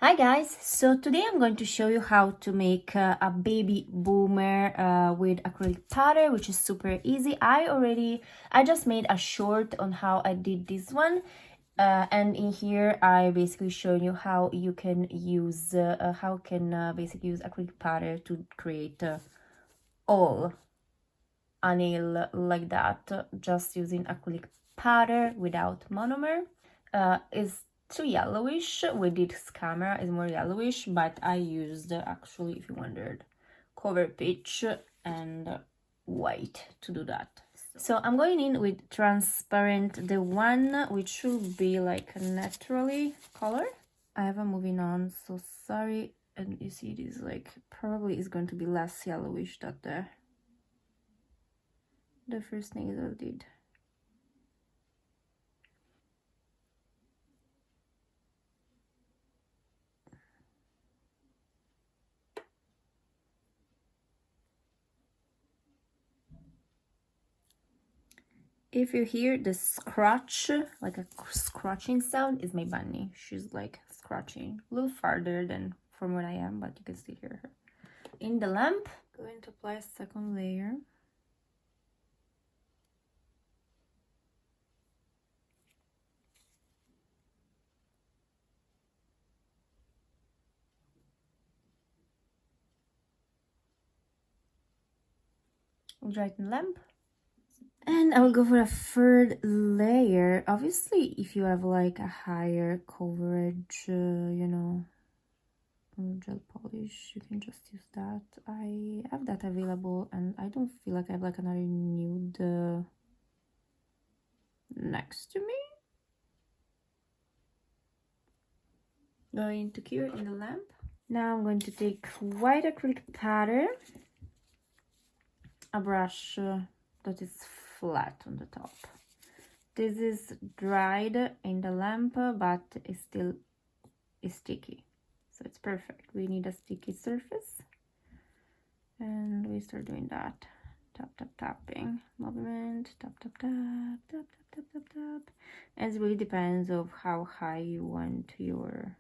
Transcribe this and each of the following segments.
Hi guys, so today I'm going to show you how to make a baby boomer with acrylic powder, which is super easy. I just made a short on how I did this one, and in here I basically show you how you can use basically use acrylic powder to create all a nail like that, just using acrylic powder without monomer. Is too yellowish. With this camera is more yellowish, but I used actually, if you wondered, cover pitch and white to do that. So I'm going in with transparent, the one which should be like naturally color. I have a moving on, so sorry. And you see this like probably is going to be less yellowish than the first nail I did. If you hear the scratch, like a scratching sound, is my bunny. She's like scratching a little farther than from where I am, but you can still hear her. In the lamp, going to apply a second layer. Right in the lamp. And I will go for a third layer. Obviously, if you have like a higher coverage, gel polish, you can just use that. I have that available and I don't feel like I have like another nude next to me. Going to cure in the lamp. Now I'm going to take white acrylic powder, a brush that is flat on the top. This is dried in the lamp, but it still is sticky, so it's perfect. We need a sticky surface, and we start doing that. Tap, tap, tapping movement, tap, tap, tap, tap, tap, tap, tap, tap. And it really depends of how high you want your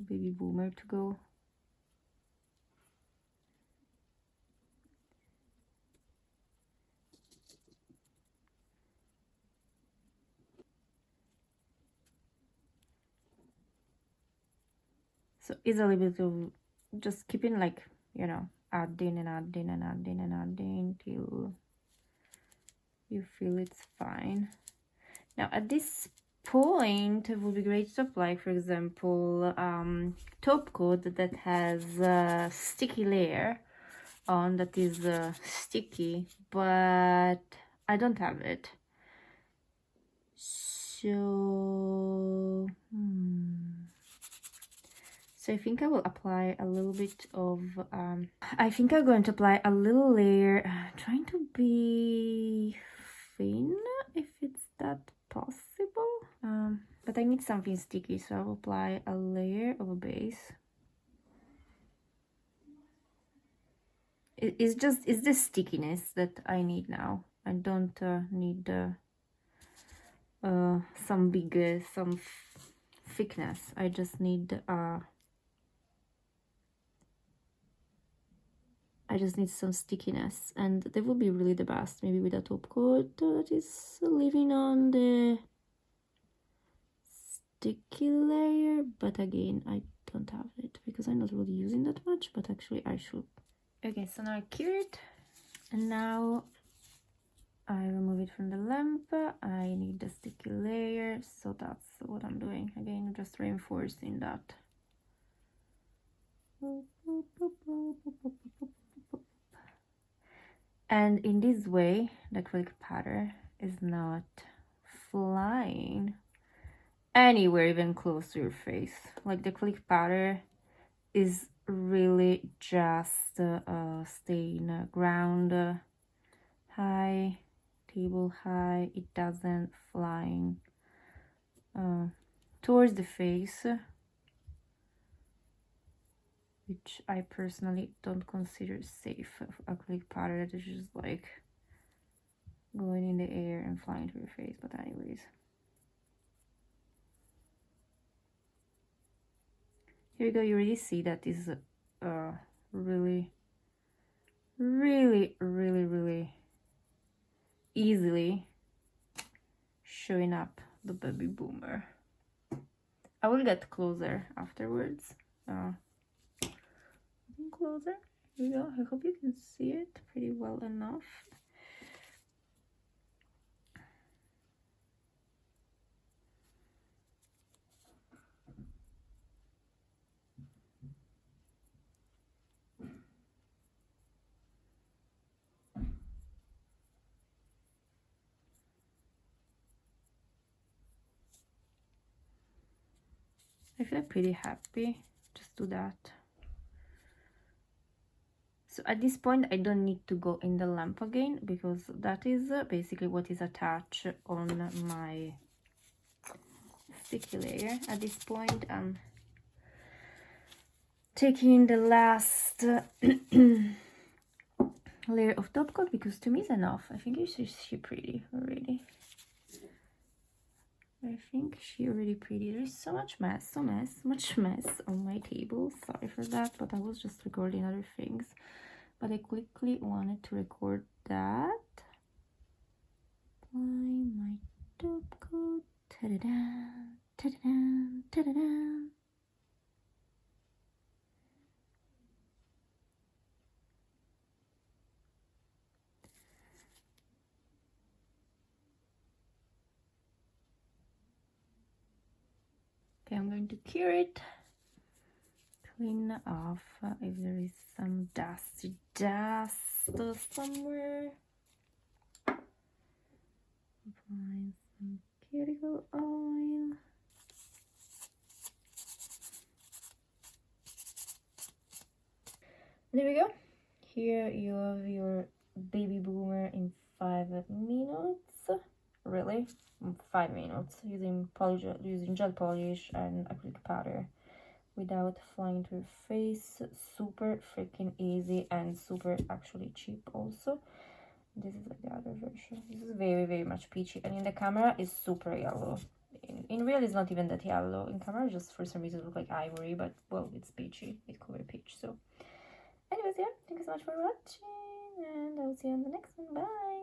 baby boomer to go. So it's a little bit of just keeping like, adding and adding and adding and adding till you feel it's fine. Now at this point it would be great to apply, for example, top coat that has a sticky layer on that is sticky, but I don't have it. So So I think I will apply a little bit of, I think I'm going to apply a little layer, trying to be thin, if it's that possible. But I need something sticky, so I'll apply a layer of a base. It's the stickiness that I need now. I don't need some thickness. I just need some stickiness, and that would be really the best, maybe with a top coat that is living on the sticky layer, but again I don't have it because I'm not really using that much, but actually I should. Okay, so now I cure it, and now I remove it from the lamp. I need the sticky layer, so that's what I'm doing. Again, just reinforcing that. And in this way, the acrylic powder is not flying anywhere even close to your face. Like the acrylic powder is really just staying ground high, table high. It doesn't flying towards the face, which I personally don't consider safe. Acrylic powder that is just like going in the air and flying to your face. But anyways, Here you go. You already see that is really, really, really, really easily showing up the baby boomer. I will get closer afterwards. Closer. Here you go. I hope you can see it pretty well enough. I feel pretty happy. Just do that. So at this point, I don't need to go in the lamp again, because that is basically what is attached on my sticky layer. At this point, I'm taking the last layer of top coat, because to me it's enough. I think she's pretty already. I think she already pretty. There's so much mess, much mess on my table. Sorry for that, but I was just recording other things. But I quickly wanted to record that. Apply my top coat. Ta-da-da, ta-da-da, ta-da-da. Okay, I'm going to cure it. Clean off if there is some dusty dust somewhere. Apply some cuticle oil. There we go. Here you have your baby boomer in 5 minutes. Really? 5 minutes, using gel polish and acrylic powder without flying to your face. Super freaking easy and super actually cheap also. This is like the other version. This is very, very much peachy, and in the camera is super yellow. In real it's not even that yellow. In camera just for some reason look like ivory, but well, it's peachy. It's color peach. So anyways, yeah, thank you so much for watching, and I'll see you on the next one. Bye.